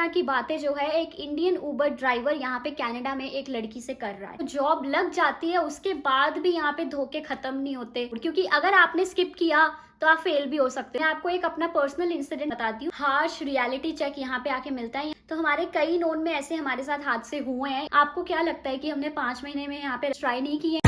तरह की बातें जो है एक इंडियन उबर ड्राइवर यहाँ पे कनाडा में एक लड़की से कर रहा है। जॉब लग जाती है, उसके बाद भी यहाँ पे धोखे खत्म नहीं होते, क्योंकि अगर आपने स्किप किया तो आप फेल भी हो सकते हैं। मैं आपको एक अपना पर्सनल इंसिडेंट बताती हूँ। हार्श रियलिटी चेक यहाँ पे आके मिलता है। तो हमारे कई नोन में ऐसे हमारे साथ हादसे हुए हैं। आपको क्या लगता है कि हमने 5 महीने में यहाँ पे ट्राई नहीं किए?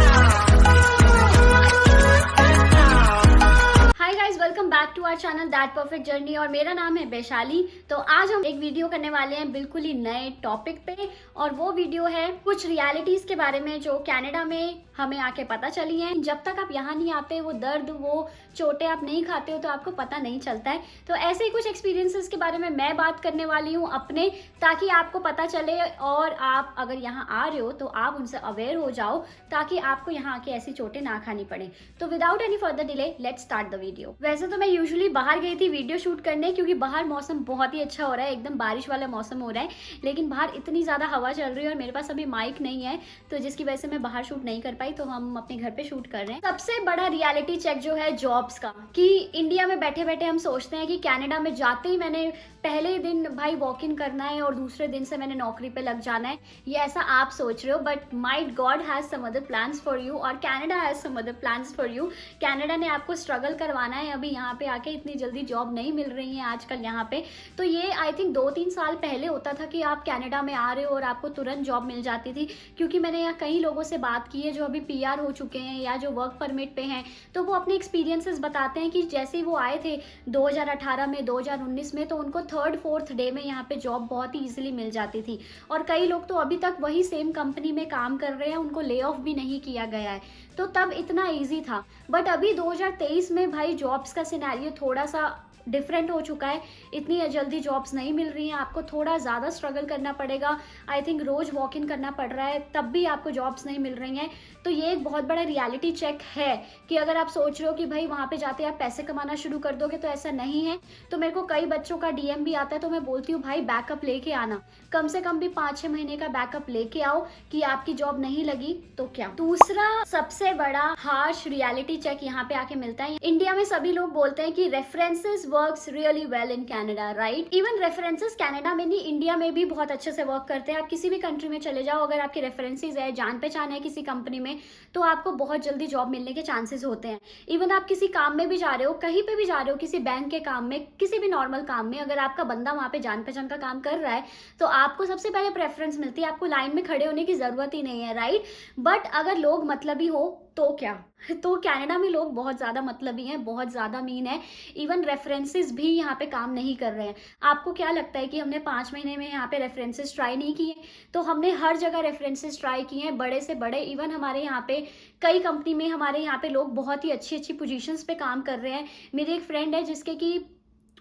Hi guys, welcome back to our channel that perfect journey और मेरा नाम है वैशाली। तो आज हम एक वीडियो करने वाले हैं बिल्कुल ही नए टॉपिक पे, और वो वीडियो है कुछ रियलिटीज के बारे में जो कनाडा में हमें आके पता चली हैं। जब तक आप यहाँ नहीं आते, वो दर्द, वो चोटें आप नहीं खाते हो, तो आपको पता नहीं चलता है। तो ऐसे ही कुछ एक्सपीरियंसेस के बारे में मैं बात करने वाली हूँ अपने, ताकि आपको पता चले और आप अगर यहाँ आ रहे हो तो आप उनसे अवेयर हो जाओ, ताकि आपको यहाँ आके ऐसी चोटें ना खानी पड़े। तो without any further delay let's start the video. वैसे तो मैं यूजुअली बाहर गई थी वीडियो शूट करने, क्योंकि बाहर मौसम बहुत ही अच्छा हो रहा है, एकदम बारिश वाला मौसम हो रहा है। लेकिन बाहर इतनी ज़्यादा हवा चल रही है और मेरे पास अभी माइक नहीं है, तो जिसकी वजह से मैं बाहर शूट नहीं कर पाई। तो हम अपने घर पे शूट कर रहे हैं। सबसे बड़ा रियलिटी चेक जो है जॉब्स का, कि इंडिया में बैठे बैठे हम सोचते हैं कि कनाडा में जाते ही मैंने पहले दिन भाई वॉक इन करना है और दूसरे दिन से मैंने नौकरी पे लग जाना है। ये ऐसा आप सोच रहे हो, but might God has some other plans for you, और Canada has some other plans for you. Canada ने आपको स्ट्रगल करवाना है। अभी यहाँ पे आके इतनी जल्दी जॉब नहीं मिल रही है आजकल यहाँ पे। तो ये आई थिंक 2-3 साल पहले होता था कि आप कनाडा में आ रहे हो और आपको तुरंत जॉब मिल जाती थी। क्योंकि मैंने यहाँ कई लोगों से बात की है जो अभी PR हो चुके हैं या जो वर्क परमिट पे हैं, तो वो अपने एक्सपीरियंसेस बताते हैं कि जैसे वो आए थे 2018 में, 2019 में, तो उनको 3rd-4th डे में यहाँ पे जॉब बहुत ही ईजिली मिल जाती थी। और कई लोग तो अभी तक वही सेम कंपनी में काम कर रहे हैं, उनको ले ऑफ भी नहीं किया गया है। तो तब इतना ईजी था। बट अभी 2023 में भाई जॉब्स का सिनेरियो थोड़ा सा डिफरेंट हो चुका है। इतनी जल्दी जॉब्स नहीं मिल रही हैं, आपको थोड़ा ज़्यादा स्ट्रगल करना पड़ेगा। I think rose walk in करना पड़ रहा है, तब भी आपको जॉब्स नहीं मिल रही हैं। तो ये एक बहुत बड़ा रियलिटी चेक है कि अगर आप सोच रहे हो कि भाई वहाँ पे जाते आप पैसे कमाना शुरू कर दोगे, तो ऐसा नहीं है। तो मेरे को कई बच्चों का DM भी आता है, तो मैं बोलती हूँ भाई बैकअप लेके आना, कम से कम भी 5-6 महीने का बैकअप लेके आओ कि आपकी जॉब नहीं लगी तो क्या। दूसरा सबसे बड़ा हार्श रियलिटी चेक यहाँ पे आके मिलता है। इंडिया में सभी लोग बोलते हैं कि references works really well in Canada, right? Even references Canada में नहीं, इंडिया में भी बहुत अच्छे से वर्क करते हैं। आप किसी भी कंट्री में चले जाओ, अगर आपके रेफरेंसेस है, जान पहचान है किसी कंपनी में, तो आपको बहुत जल्दी जॉब मिलने के चांसेस होते हैं। इवन आप किसी काम में भी जा रहे हो, कहीं पे भी जा रहे हो, किसी बैंक के काम में, किसी भी नॉर्मल काम में, अगर आपका बंदा वहाँ पे जान पहचान का काम कर रहा है, तो आपको सबसे पहले प्रेफरेंस मिलती है। आपको लाइन में खड़े होने की जरूरत ही नहीं है, राइट? बट अगर लोग मतलबी हो तो क्या? तो कनाडा में लोग बहुत ज़्यादा मतलबी हैं, बहुत ज़्यादा मीन है। इवन रेफरेंसेस भी यहाँ पे काम नहीं कर रहे हैं। आपको क्या लगता है कि हमने 5 महीने में यहाँ पे रेफरेंसेस ट्राई नहीं किए? तो हमने हर जगह रेफरेंसेस ट्राई किए हैं, बड़े से बड़े। इवन हमारे यहाँ पे कई कंपनी में हमारे यहाँ पे लोग बहुत ही अच्छी अच्छी पोजीशंस पे काम कर रहे हैं। मेरी एक फ्रेंड है जिसके कि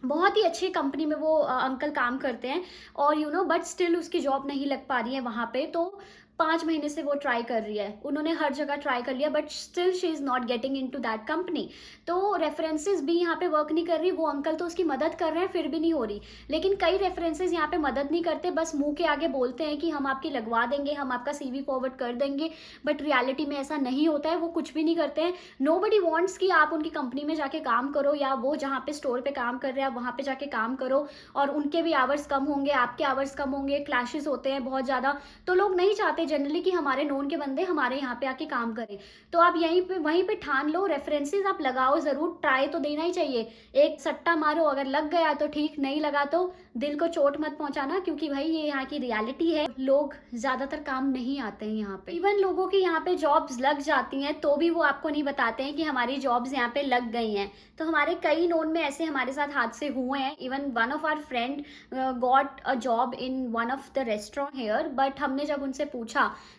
बहुत ही अच्छी कंपनी में वो अंकल काम करते हैं, और बट स्टिल उसकी जॉब नहीं लग पा रही है वहाँ पे। तो 5 महीने से वो ट्राई कर रही है, उन्होंने हर जगह ट्राई कर लिया, but still she is not getting into that company. तो रेफरेंसेस भी यहाँ पे वर्क नहीं कर रही। वो अंकल तो उसकी मदद कर रहे हैं, फिर भी नहीं हो रही। लेकिन कई रेफरेंसेस यहाँ पे मदद नहीं करते, बस मुंह के आगे बोलते हैं कि हम आपकी लगवा देंगे, हम आपका CV फॉरवर्ड कर देंगे, बट रियलिटी में ऐसा नहीं होता है। वो कुछ भी नहीं करते हैं। नोबडी वांट्स कि आप उनकी कंपनी में जाके काम करो, या वो जहाँ पे स्टोर पे काम कर रहे हैं वहाँ पे जाके काम करो, और उनके भी आवर्स कम होंगे, आपके आवर्स कम होंगे, क्लैशेस होते हैं बहुत ज़्यादा। तो लोग नहीं चाहते जनरली कि हमारे नोन के बंदे हमारे यहाँ पे आके काम करें। तो आप वहीं पे ठान लो, रेफरेंसेस आप लगाओ जरूर, ट्राई तो देना ही चाहिए। एक सट्टा मारो, अगर लग गया तो ठीक, नहीं लगा तो दिल को चोट मत पहुंचाना, क्योंकि भाई ये यहाँ की रियलिटी है। लोग ज्यादातर काम नहीं आते हैं यहाँ पे। इवन लोगों की यहाँ पे जॉब्स लग जाती हैं तो भी वो आपको नहीं बताते हैं कि हमारी जॉब्स यहाँ पे लग गई हैं। तो हमारे कई नोन में ऐसे हमारे साथ हादसे हुए हैं। Even one of our friend got a job in one of the restaurant here, but हमने जब उनसे पूछा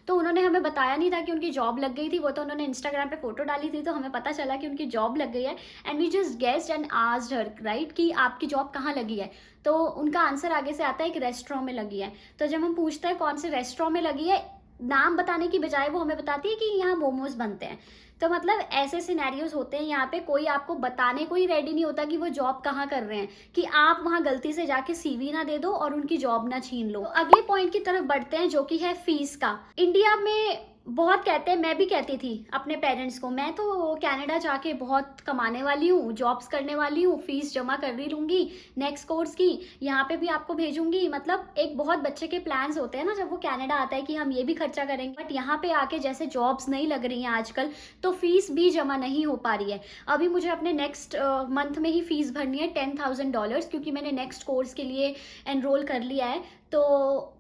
तो उन्होंने हमें बताया नहीं था कि उनकी जॉब लग गई थी। वो तो उन्होंने इंस्टाग्राम पे फोटो डाली थी, तो हमें पता चला कि उनकी जॉब लग गई है। And we just guessed and asked her, right, कि आपकी जॉब कहाँ लगी है? तो उनका आंसर आगे से आता है एक रेस्टोरेंट में लगी है। तो जब हम पूछते हैं कौन से रेस्टोरेंट में लगी है, नाम बताने की बजाय वो हमें बताती है कि यहाँ मोमोज बनते हैं। तो मतलब ऐसे सिनेरियोज होते हैं यहाँ पे। कोई आपको बताने को ही रेडी नहीं होता कि वो जॉब कहाँ कर रहे हैं, कि आप वहाँ गलती से जाके CV ना दे दो और उनकी जॉब ना छीन लो। तो अगले पॉइंट की तरफ बढ़ते हैं, जो कि है फीस का। इंडिया में बहुत कहते हैं, मैं भी कहती थी अपने पेरेंट्स को, मैं तो कनाडा जाके बहुत कमाने वाली हूँ, जॉब्स करने वाली हूँ, फीस जमा कर ही लूँगी नेक्स्ट कोर्स की, यहाँ पे भी आपको भेजूंगी। मतलब एक बहुत बच्चे के प्लान्स होते हैं ना जब वो कनाडा आता है कि हम ये भी खर्चा करेंगे, बट यहाँ पे आके जैसे जॉब्स नहीं लग रही हैं आजकल, तो फीस भी जमा नहीं हो पा रही है। अभी मुझे अपने नेक्स्ट मंथ में ही फीस भरनी है $10,000, क्योंकि मैंने नेक्स्ट कोर्स के लिए एनरोल कर लिया है। तो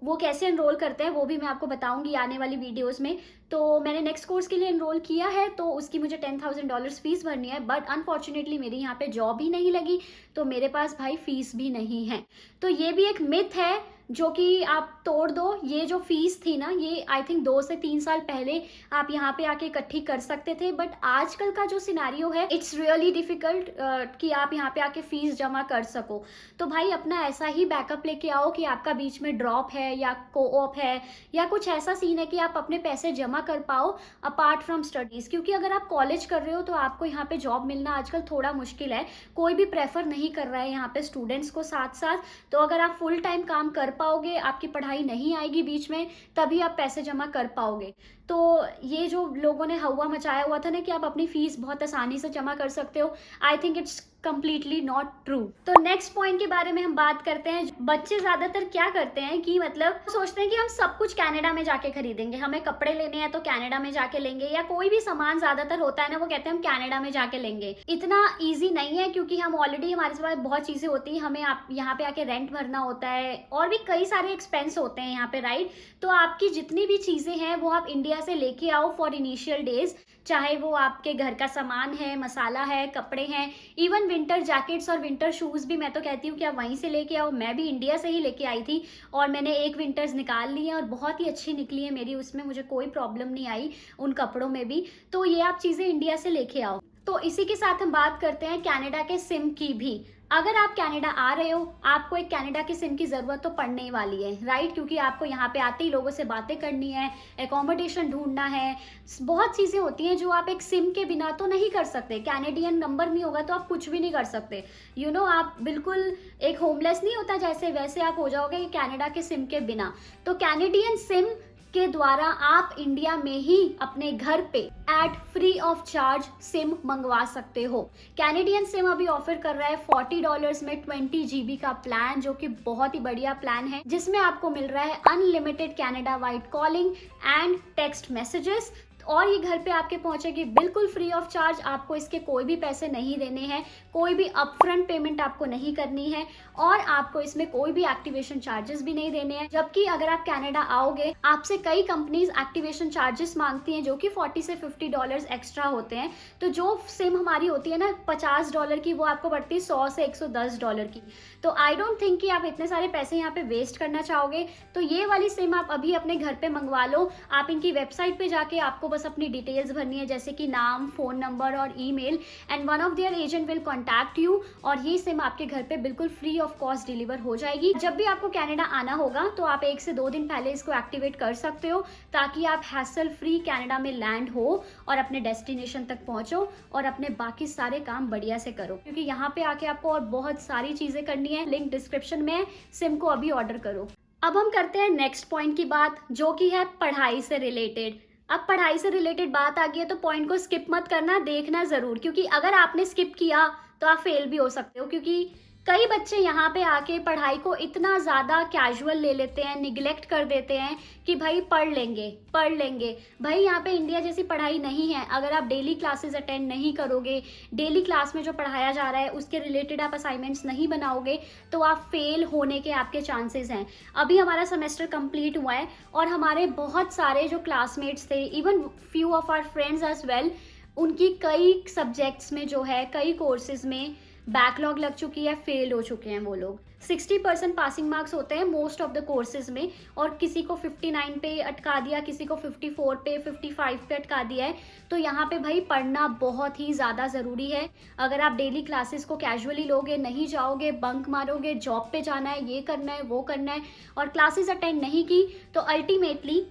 वो कैसे एनरोल करते हैं वो भी मैं आपको बताऊंगी आने वाली वीडियोस में। तो मैंने नेक्स्ट कोर्स के लिए एनरोल किया है, तो उसकी मुझे $10,000 फीस भरनी है, बट अनफॉर्चुनेटली मेरी यहाँ पे जॉब ही नहीं लगी, तो मेरे पास भाई फीस भी नहीं है। तो ये भी एक मिथ है जो कि आप तोड़ दो। ये जो फीस थी ना, ये आई थिंक 2 से 3 साल पहले आप यहाँ पे आके इकट्ठी कर सकते थे, बट आजकल का जो सिनारियो है इट्स रियली डिफिकल्ट कि आप यहाँ पे आके फीस जमा कर सको। तो भाई अपना ऐसा ही बैकअप लेके आओ कि आपका बीच में ड्रॉप है या को-ऑप है या कुछ ऐसा सीन है कि आप अपने पैसे जमा कर पाओ अपार्ट फ्रॉम स्टडीज, क्योंकि अगर आप कॉलेज कर रहे हो तो आपको यहाँ पे जॉब मिलना आजकल थोड़ा मुश्किल है, कोई भी प्रेफर नहीं कर रहा है यहाँ पे स्टूडेंट्स को साथ साथ। तो अगर आप फुल टाइम काम कर पाओगे, आपकी पढ़ाई नहीं आएगी बीच में, तभी आप पैसे जमा कर पाओगे। तो ये जो लोगों ने हवा मचाया हुआ था ना कि आप अपनी फीस बहुत आसानी से जमा कर सकते हो, I think it's completely not true. तो नेक्स्ट पॉइंट के बारे में हम बात करते हैं। बच्चे ज्यादातर क्या करते हैं कि मतलब सोचते हैं कि हम सब कुछ कनाडा में जाके खरीदेंगे, हमें कपड़े लेने हैं तो कनाडा में जाके लेंगे, या कोई भी सामान ज्यादातर होता है ना वो कहते हैं हम कनाडा में जाके लेंगे। इतना ईजी नहीं है, क्योंकि हम ऑलरेडी हमारे पास बहुत चीजें होती हैं, हमें आप यहाँ पे आके रेंट भरना होता है और भी कई सारे एक्सपेंस होते हैं यहाँ पे, राइट। तो आपकी जितनी भी चीजें हैं वो आप इंडिया से लेके आओ फॉर इनिशियल डेज, चाहे वो आपके घर का सामान है, मसाला है, कपड़े हैं, इवन विंटर जैकेट्स और विंटर शूज भी मैं तो कहती हूँ कि आप वहीं से लेके आओ। मैं भी इंडिया से ही लेके आई थी और मैंने एक विंटर्स निकाल ली है और बहुत ही अच्छी निकली है मेरी, उसमें मुझे कोई प्रॉब्लम नहीं आई उन कपड़ों में भी। तो ये आप चीजें इंडिया से लेके आओ। तो इसी के साथ हम बात करते हैं कनाडा के सिम की भी। अगर आप कनाडा आ रहे हो, आपको एक कनाडा के सिम की ज़रूरत तो पड़ने ही वाली है, राइट, क्योंकि आपको यहाँ पे आते ही लोगों से बातें करनी है, एकोमोडेशन ढूंढना है, बहुत चीज़ें होती हैं जो आप एक सिम के बिना तो नहीं कर सकते। कैनेडियन नंबर नहीं होगा तो आप कुछ भी नहीं कर सकते। आप बिल्कुल एक होमलेस नहीं होता जैसे, वैसे आप हो जाओगे कनाडा के सिम के बिना। तो कैनेडियन सिम के द्वारा आप इंडिया में ही अपने घर पे at free of charge SIM मंगवा सकते हो। कैनेडियन सिम अभी ऑफर कर रहा है $40 में 20 GB का प्लान, जो कि बहुत ही बढ़िया प्लान है, जिसमें आपको मिल रहा है unlimited Canada wide calling and text messages, और ये घर पे आपके पहुंचेगी बिल्कुल फ्री ऑफ चार्ज। आपको इसके कोई भी पैसे नहीं देने हैं, कोई भी अपफ्रंट पेमेंट आपको नहीं करनी है, और आपको इसमें कोई भी एक्टिवेशन चार्जेस भी नहीं देने हैं। जबकि अगर आप कनाडा आओगे, आपसे कई कंपनीज एक्टिवेशन चार्जेस मांगती हैं जो कि $40 से $50 एक्स्ट्रा होते हैं। तो जो सिम हमारी होती है ना $50 की, वो आपको पड़ती है $100 से $110 की। तो आई डोंट थिंक कि आप इतने सारे पैसे यहाँ पे वेस्ट करना चाहोगे। तो ये वाली सिम आप अभी अपने घर पे मंगवा लो। आप इनकी वेबसाइट पे जाके आपको बस अपनी डिटेल्स भरनी है, जैसे कि नाम, फोन नंबर और email, and one of their agent will contact you, और ये सिम आपके घर पे बिल्कुल फ्री ऑफ कॉस्ट डिलीवर हो जाएगी। जब भी आपको कनाडा आना होगा तो आप 1 से 2 दिन पहले इसको एक्टिवेट कर सकते हो, ताकि आप हैसल फ्री कनाडा में लैंड हो और अपने डेस्टिनेशन तक पहुंचो और अपने बाकी सारे काम बढ़िया से करो, क्योंकि यहाँ पे आके आपको और बहुत सारी चीजें करनी है। लिंक डिस्क्रिप्शन में है, सिम को अभी ऑर्डर करो। अब हम करते हैं नेक्स्ट पॉइंट की बात, जो कि है पढ़ाई से रिलेटेड। अब पढ़ाई से रिलेटेड बात आ गई है तो पॉइंट को स्किप मत करना, देखना जरूर, क्योंकि अगर आपने स्किप किया तो आप फेल भी हो सकते हो। क्योंकि कई बच्चे यहाँ पे आके पढ़ाई को इतना ज़्यादा कैजुअल ले लेते हैं, निगलेक्ट कर देते हैं कि भाई पढ़ लेंगे। भाई यहाँ पे इंडिया जैसी पढ़ाई नहीं है। अगर आप डेली क्लासेस अटेंड नहीं करोगे, डेली क्लास में जो पढ़ाया जा रहा है उसके रिलेटेड आप असाइनमेंट्स नहीं बनाओगे, तो आप फेल होने के आपके चांसेस हैं। अभी हमारा सेमेस्टर कंप्लीट हुआ है और हमारे बहुत सारे जो क्लासमेट्स थे, even few of our friends as well, उनकी कई सब्जेक्ट्स में जो है, कई कोर्सेज में बैकलॉग लग चुकी है, फेल हो चुके हैं वो लोग। 60% पासिंग मार्क्स होते हैं मोस्ट ऑफ द कोर्सेज में, और किसी को 59 पे अटका दिया, किसी को 54 पे, 55 पे अटका दिया है। तो यहाँ पे भाई पढ़ना बहुत ही ज़्यादा ज़रूरी है। अगर आप डेली क्लासेस को कैजुअली लोगे, नहीं जाओगे, बंक मारोगे, जॉब पे जाना है, ये करना है, वो करना है, और क्लासेस अटेंड नहीं की, तो अल्टीमेटली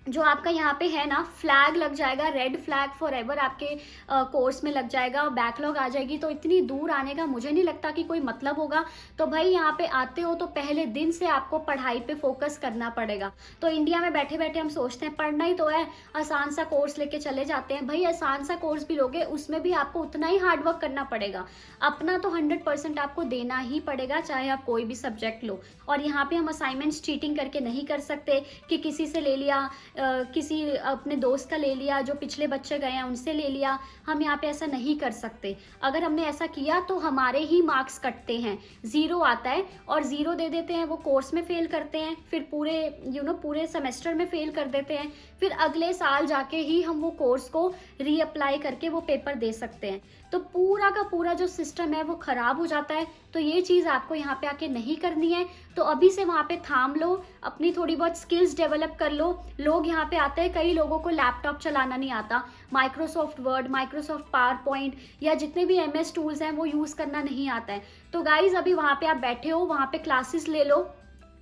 जो आपका यहाँ पे है ना फ्लैग लग जाएगा, रेड फ्लैग फॉर एवर आपके कोर्स में लग जाएगा, बैकलॉग आ जाएगी। तो इतनी दूर आने का मुझे नहीं लगता कि कोई मतलब होगा। तो भाई यहाँ पे आते हो तो पहले दिन से आपको पढ़ाई पे फोकस करना पड़ेगा। तो इंडिया में बैठे बैठे हम सोचते हैं पढ़ना ही तो है, आसान सा कोर्स लेके चले जाते हैं। भाई आसान सा कोर्स भी लोगे उसमें भी आपको उतना ही हार्डवर्क करना पड़ेगा, अपना तो 100% आपको देना ही पड़ेगा, चाहे आप कोई भी सब्जेक्ट लो। और यहाँ पे हम असाइनमेंट्स चीटिंग करके नहीं कर सकते कि किसी से ले लिया, किसी अपने दोस्त का ले लिया, जो पिछले बच्चे गए हैं उनसे ले लिया। हम यहाँ पे ऐसा नहीं कर सकते। अगर हमने ऐसा किया तो हमारे ही मार्क्स कटते हैं, 0 आता है और 0 दे देते हैं, वो कोर्स में फेल करते हैं, फिर पूरे पूरे सेमेस्टर में फेल कर देते हैं। फिर अगले साल जाके ही हम वो कोर्स को रीअप्लाई करके वो पेपर दे सकते हैं। तो पूरा का पूरा जो सिस्टम है वो खराब हो जाता है। तो ये चीज़ आपको यहाँ पे आके नहीं करनी है। तो अभी से वहाँ पे थाम लो, अपनी थोड़ी बहुत स्किल्स डेवलप कर लो। लोग यहाँ पे आते हैं, कई लोगों को लैपटॉप चलाना नहीं आता, Microsoft word, Microsoft power point या जितने भी MS टूल्स हैं वो यूज़ करना नहीं आता है। तो गाइज अभी वहाँ पे आप बैठे हो, वहाँ पे क्लासेस ले लो।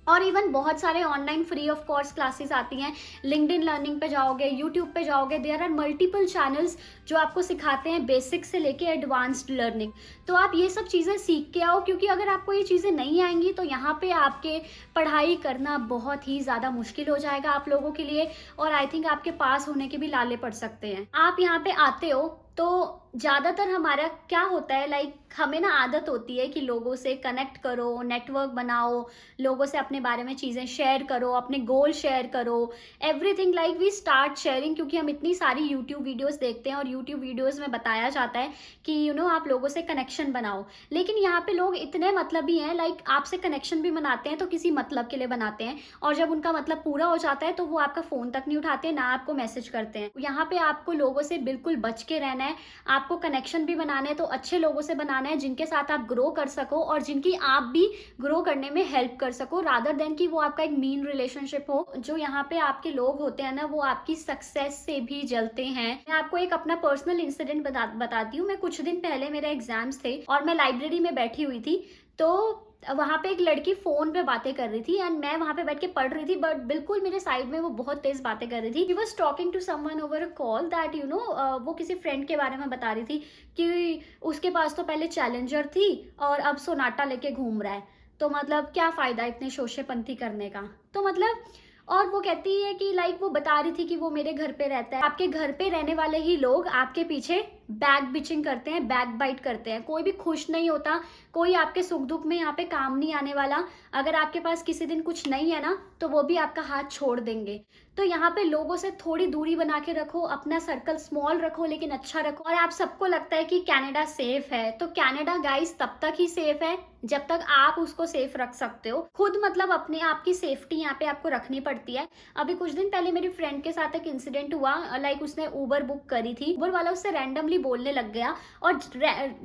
और इवन बहुत सारे online free of cost classes आती हैं। लिंक्डइन लर्निंग पे जाओगे, यूट्यूब पे जाओगे, देयर आर मल्टीपल चैनल्स जो आपको सिखाते हैं बेसिक से लेके एडवांस्ड लर्निंग। तो आप ये सब चीज़ें सीख के आओ, क्योंकि अगर आपको ये चीज़ें नहीं आएंगी तो यहाँ पे आपके पढ़ाई करना बहुत ही ज़्यादा मुश्किल हो जाएगा आप लोगों के लिए। और आई थिंक आपके पास होने के भी लाले पड़ सकते हैं। आप यहाँ पे आते हो तो ज़्यादातर हमारा क्या होता है, लाइक हमें ना आदत होती है कि लोगों से कनेक्ट करो, नेटवर्क बनाओ, लोगों से अपने बारे में चीज़ें शेयर करो, अपने गोल शेयर करो, everything like we start sharing. क्योंकि हम इतनी सारी यूट्यूब वीडियोस देखते हैं और यूट्यूब वीडियोस में बताया जाता है कि आप लोगों से कनेक्शन बनाओ। लेकिन यहाँ पे लोग इतने मतलबी हैं, लाइक आपसे कनेक्शन भी बनाते हैं तो किसी मतलब के लिए बनाते हैं, और जब उनका मतलब पूरा हो जाता है तो वो आपका फ़ोन तक नहीं उठाते, ना आपको मैसेज करते हैं। यहाँ पे आपको लोगों से बिल्कुल बच के रहना है। आपको कनेक्शन भी बनाना है तो अच्छे लोगों से बनाना है, जिनके साथ आप ग्रो कर सको और जिनकी आप भी ग्रो करने में हेल्प कर सको, रादर देन कि वो आपका एक मीन रिलेशनशिप हो। जो यहाँ पे आपके लोग होते हैं ना, वो आपकी सक्सेस से भी जलते हैं। मैं आपको एक अपना पर्सनल इंसिडेंट बताती हूँ। मैं कुछ दिन पहले मेरे एग्जाम्स थे और मैं लाइब्रेरी में बैठी हुई थी, तो वहाँ पे एक लड़की फोन पे बातें कर रही थी एंड मैं वहाँ पे बैठ के पढ़ रही थी, बट बिल्कुल मेरे साइड में वो बहुत तेज बातें कर रही थी। She was talking to someone over a call that वो किसी फ्रेंड के बारे में बता रही थी कि उसके पास तो पहले चैलेंजर थी और अब सोनाटा लेके घूम रहा है। तो मतलब क्या फायदा इतने शोशेपंथी करने का। तो मतलब, और वो कहती है कि लाइक वो बता रही थी कि वो मेरे घर पे रहता है। आपके घर पे रहने वाले ही लोग आपके पीछे बैक बिचिंग करते हैं, बैक बाइट करते हैं। कोई भी खुश नहीं होता, कोई आपके सुख दुख में यहाँ पे काम नहीं आने वाला। अगर आपके पास किसी दिन कुछ नहीं है ना, तो वो भी आपका हाथ छोड़ देंगे। तो यहाँ पे लोगों से थोड़ी दूरी बना के रखो, अपना सर्कल स्मॉल रखो लेकिन अच्छा रखो। और आप सबको लगता है कि कनाडा सेफ है, तो कनाडा गाइस तब तक ही सेफ है जब तक आप उसको सेफ रख सकते हो खुद। मतलब अपने आप की सेफ्टी यहाँ पे आपको रखनी पड़ती है। अभी कुछ दिन पहले मेरी फ्रेंड के साथ एक इंसिडेंट हुआ, लाइक उसने उबर बुक करी थी, उबर वाला उससे रैंडमली बोलने लग गया। और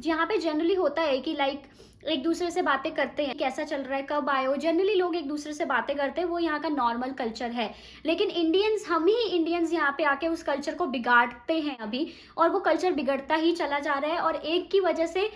यहाँ पे जनरली होता है कि लाइक एक दूसरे से बातें करते हैं, कैसा चल रहा है, कब आए हो, जनरली लोग एक दूसरे से बातें करते हैं, वो यहाँ का नॉर्मल कल्चर है। लेकिन इंडियंस, हम ही इंडियंस यहाँ पे आके उस कल्चर को बिगाड़ते हैं अभी, और वो कल्चर बिगड़ता ही चला जा रहा है और एक की वजह से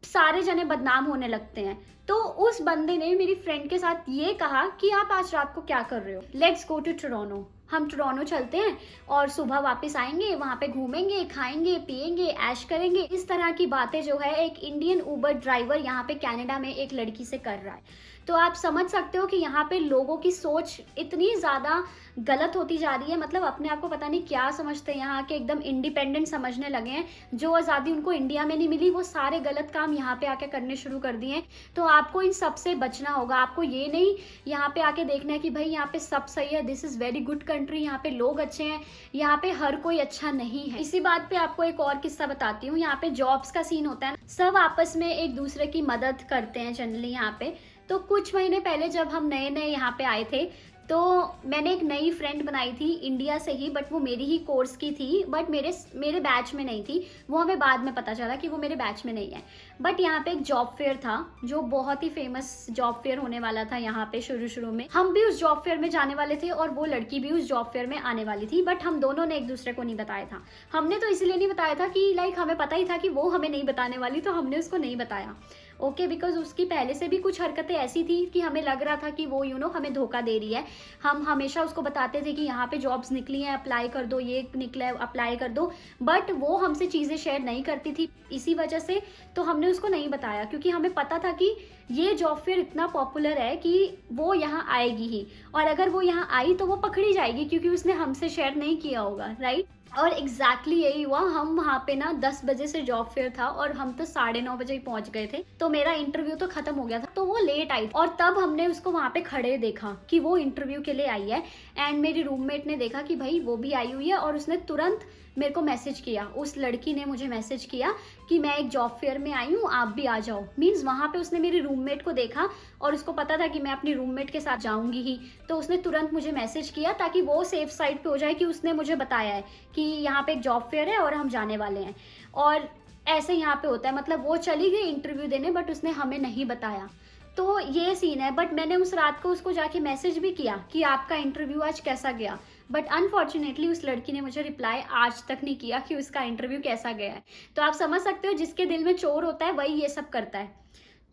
सारे जने बदनाम होने लगते हैं। तो उस बंदे ने मेरी फ्रेंड के साथ ये कहा कि आप आज रात को क्या कर रहे हो, लेट्स गो टू टोरंटो। हम टोरंटो चलते हैं और सुबह वापस आएंगे, वहाँ पे घूमेंगे, खाएंगे, पिएंगे, ऐश करेंगे। इस तरह की बातें जो है एक इंडियन उबर ड्राइवर यहाँ पे कनाडा में एक लड़की से कर रहा है। तो आप समझ सकते हो कि यहाँ पे लोगों की सोच इतनी ज़्यादा गलत होती जा रही है। मतलब अपने आप को पता नहीं क्या समझते हैं, यहाँ के एकदम इंडिपेंडेंट समझने लगे हैं। जो आज़ादी उनको इंडिया में नहीं मिली, वो सारे गलत काम यहाँ पे आके करने शुरू कर दिए हैं। तो आपको इन सब से बचना होगा। आपको ये नहीं यहाँ पे आके देखना है कि भाई यहाँ पे सब सही है, this is very good country, यहाँ पे लोग अच्छे हैं। यहाँ पे हर कोई अच्छा नहीं है। इसी बात पे आपको एक और किस्सा बताती हूँ। यहाँ पे जॉब्स का सीन होता है, सब आपस में एक दूसरे की मदद करते हैं जनरली यहाँ पे। तो कुछ महीने पहले जब हम नए नए यहाँ पे आए थे, तो मैंने एक नई फ्रेंड बनाई थी इंडिया से ही, बट वो मेरी ही कोर्स की थी, बट मेरे बैच में नहीं थी। वो हमें बाद में पता चला कि वो मेरे बैच में नहीं है। बट यहाँ पे एक जॉब फेयर था जो बहुत ही फेमस जॉब फेयर होने वाला था यहाँ पे शुरू में। हम भी उस जॉब फेयर में जाने वाले थे और वो लड़की भी उस जॉब फेयर में आने वाली थी, बट हम दोनों ने एक दूसरे को नहीं बताया था। हमने तो इसलिए नहीं बताया था कि लाइक हमें पता ही था कि वो हमें नहीं बताने वाली, तो हमने उसको नहीं बताया। ओके, बिकॉज उसकी पहले से भी कुछ हरकतें ऐसी थी कि हमें लग रहा था कि वो हमें धोखा दे रही है। हम हमेशा उसको बताते थे कि यहाँ पे जॉब्स निकली हैं, अप्लाई कर दो, ये निकला है अप्लाई कर दो, बट वो हमसे चीज़ें शेयर नहीं करती थी। इसी वजह से तो हमने उसको नहीं बताया, क्योंकि हमें पता था कि ये जॉब फेयर इतना पॉपुलर है कि वो यहाँ आएगी ही, और अगर वो यहाँ आई तो वो पकड़ी जाएगी, क्योंकि उसने हमसे शेयर नहीं किया होगा, राइट। और एग्जैक्टली यही हुआ। हम वहाँ पे ना 10 बजे से जॉब फेयर था और हम तो 9:30 बजे ही पहुँच गए थे, तो मेरा इंटरव्यू तो खत्म हो गया था, तो वो लेट आई और तब हमने उसको वहाँ पे खड़े देखा कि वो इंटरव्यू के लिए आई है। एंड मेरी रूममेट ने देखा कि भाई वो भी आई हुई है, और उसने तुरंत मेरे को मैसेज किया, उस लड़की ने मुझे मैसेज किया कि मैं एक जॉब फेयर में आई हूँ, आप भी आ जाओ। मीन्स वहाँ पे उसने मेरी रूममेट को देखा और उसको पता था कि मैं अपनी रूममेट के साथ जाऊँगी ही, तो उसने तुरंत मुझे मैसेज किया ताकि वो सेफ साइड पे हो जाए कि उसने मुझे बताया है कि यहाँ पे एक जॉब फेयर है और हम जाने वाले हैं। और ऐसे यहाँ पे होता है, मतलब वो चली गई इंटरव्यू देने, बट उसने हमें नहीं बताया। तो ये सीन है। बट मैंने उस रात को उसको जाके मैसेज भी किया कि आपका इंटरव्यू आज कैसा गया, बट अनफॉर्चुनेटली उस लड़की ने मुझे रिप्लाई आज तक नहीं किया कि उसका इंटरव्यू कैसा गया है। तो आप समझ सकते हो, जिसके दिल में चोर होता है वही ये सब करता है।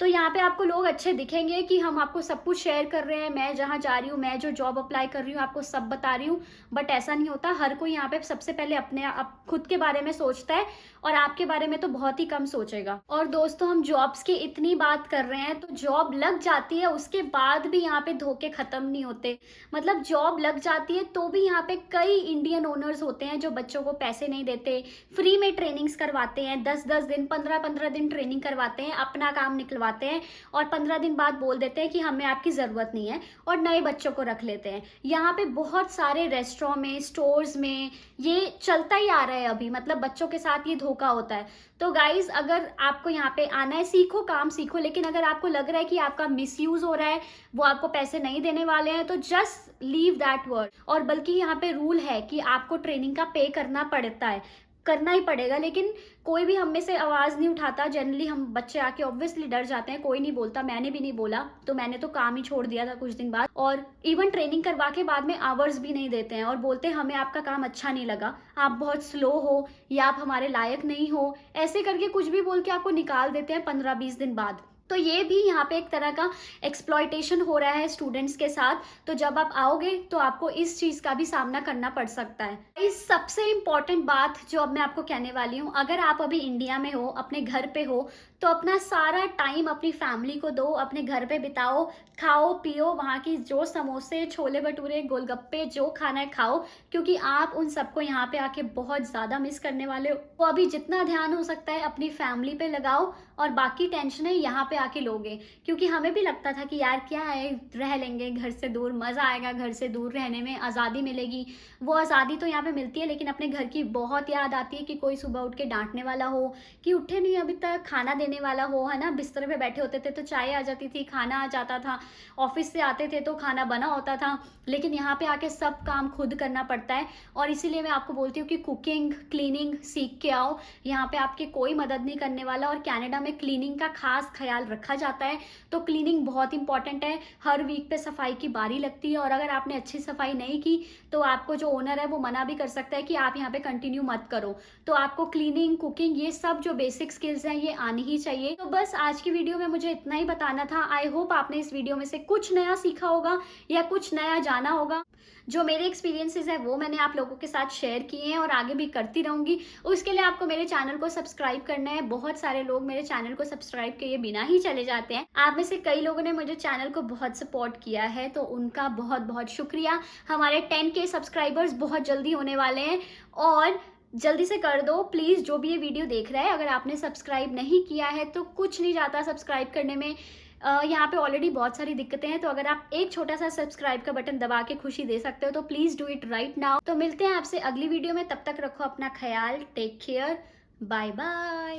तो यहाँ पे आपको लोग अच्छे दिखेंगे कि हम आपको सब कुछ शेयर कर रहे हैं, मैं जहाँ जा रही हूँ, मैं जो जॉब अप्लाई कर रही हूँ, आपको सब बता रही हूँ, बट ऐसा नहीं होता। हर कोई यहाँ पे सबसे पहले अपने खुद के बारे में सोचता है, और आपके बारे में तो बहुत ही कम सोचेगा। और दोस्तों, हम जॉब्स की इतनी बात कर रहे हैं, तो जॉब लग जाती है उसके बाद भी यहाँ पे धोखे खत्म नहीं होते। मतलब जॉब लग जाती है तो भी यहाँ पे कई इंडियन ओनर्स होते हैं जो बच्चों को पैसे नहीं देते, फ्री में ट्रेनिंग्स करवाते हैं, 10-10 दिन 15-15 दिन ट्रेनिंग करवाते हैं, अपना काम निकलवाते हैं, और 15 दिन बाद बोल देते हैं कि हमें आपकी ज़रूरत नहीं है, और नए बच्चों को रख लेते हैं। यहाँ पे बहुत सारे रेस्टोरेंट में, स्टोर्स में ये चलता ही आ रहा है अभी, मतलब बच्चों के साथ ये धोखा होता है। तो गाइज, अगर आपको यहाँ पे आना है, सीखो, काम सीखो, लेकिन अगर आपको लग रहा है कि आपका मिसयूज हो रहा है, वो आपको पैसे नहीं देने वाले हैं, तो जस्ट लीव दैट वर्ड। और बल्कि यहाँ पे रूल है कि आपको ट्रेनिंग का पे करना पड़ता है, करना ही पड़ेगा, लेकिन कोई भी हम में से आवाज़ नहीं उठाता। जनरली हम बच्चे आके ऑब्वियसली डर जाते हैं, कोई नहीं बोलता, मैंने भी नहीं बोला, तो मैंने तो काम ही छोड़ दिया था कुछ दिन बाद। और इवन ट्रेनिंग करवा के बाद में आवर्स भी नहीं देते हैं, और बोलते हैं हमें आपका काम अच्छा नहीं लगा, आप बहुत स्लो हो, या आप हमारे लायक नहीं हो, ऐसे करके कुछ भी बोल के आपको निकाल देते हैं 15-20 दिन बाद। तो ये भी यहाँ पे एक तरह का एक्सप्लॉयटेशन हो रहा है स्टूडेंट्स के साथ। तो जब आप आओगे तो आपको इस चीज़ का भी सामना करना पड़ सकता है। इस सबसे इम्पॉर्टेंट बात जो अब मैं आपको कहने वाली हूँ, अगर आप अभी इंडिया में हो, अपने घर पे हो, तो अपना सारा टाइम अपनी फैमिली को दो, अपने घर पे बिताओ, खाओ पियो, वहाँ की जो समोसे, छोले भटूरे, गोलगप्पे, जो खाना है खाओ, क्योंकि आप उन सबको यहाँ पे आके बहुत ज़्यादा मिस करने वाले हो। तो अभी जितना ध्यान हो सकता है अपनी फैमिली पे लगाओ, और बाकी टेंशनें यहाँ पे आके लोगे। क्योंकि हमें भी लगता था कि यार क्या है, रह लेंगे घर से दूर, मज़ा आएगा, घर से दूर रहने में आज़ादी मिलेगी। वो आज़ादी तो यहाँ पे मिलती है, लेकिन अपने घर की बहुत याद आती है कि कोई सुबह उठ के डांटने वाला हो, कि उठे नहीं अभी तक, खाना देने वाला हो, है ना। बिस्तर पे बैठे होते थे तो चाय आ जाती थी, खाना आ जाता था, ऑफिस से आते थे तो खाना बना होता था, लेकिन यहाँ पे आके सब काम खुद करना पड़ता है। और इसीलिए मैं आपको बोलती हूँ कि कुकिंग, क्लीनिंग सीख के आओ। यहाँ पे आपकी कोई मदद नहीं करने वाला, और कनाडा में क्लीनिंग का खास ख्याल रखा जाता है। तो क्लीनिंग बहुत इंपॉर्टेंट है, हर वीक पे सफाई की बारी लगती है, और अगर आपने अच्छी सफाई नहीं की तो आपको जो ओनर है वो मना भी कर सकता है कि आप यहाँ पे कंटिन्यू मत करो। तो आपको क्लीनिंग, कुकिंग, ये सब जो बेसिक स्किल्स हैं ये आनी ही चाहिए। तो बस आज की वीडियो में मुझे इतना ही बताना था। आई होप आपने इस वीडियो में से कुछ नया सीखा होगा या कुछ नया जाना होगा। जो मेरे एक्सपीरियंसेस है वो मैंने आप लोगों के साथ शेयर किए हैं, और आगे भी करती रहूंगी। उसके लिए आपको मेरे चैनल को सब्सक्राइब करना है। बहुत सारे लोग मेरे चैनल को सब्सक्राइब किए बिना ही चले जाते हैं। आप में से कई लोगों ने मुझे चैनल को बहुत सपोर्ट किया है, तो उनका बहुत बहुत शुक्रिया। हमारे 10K सब्सक्राइबर्स बहुत जल्दी होने वाले हैं, और जल्दी से कर दो प्लीज़। जो भी ये वीडियो देख रहा है, अगर आपने सब्सक्राइब नहीं किया है तो कुछ नहीं जाता सब्सक्राइब करने में। यहाँ पे ऑलरेडी बहुत सारी दिक्कतें हैं, तो अगर आप एक छोटा सा सब्सक्राइब का बटन दबा के खुशी दे सकते हो तो please do it right now. तो मिलते हैं आपसे अगली वीडियो में, तब तक रखो अपना ख्याल, take care, bye bye.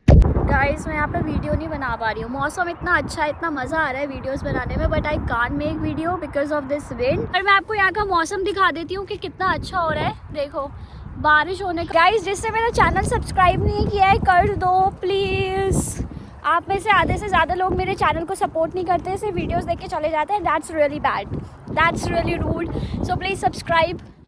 Guys, मैं यहाँ पे वीडियो नहीं बना पा रही हूँ, मौसम इतना अच्छा है, इतना मज़ा आ रहा है वीडियोस बनाने में, but I can't make video because of this wind. और मैं आपको यहाँ का मौसम दिखा देती हूँ कि कितना अच्छा हो रहा है। देखो, बारिश होने का। गाइस, जिससे मेरा चैनल सब्सक्राइब नहीं किया है कर दो प्लीज़। आप में से आधे से ज़्यादा लोग मेरे चैनल को सपोर्ट नहीं करते, सिर्फ वीडियोस देख के चले जाते हैं। That's really bad, that's really rude. So please subscribe.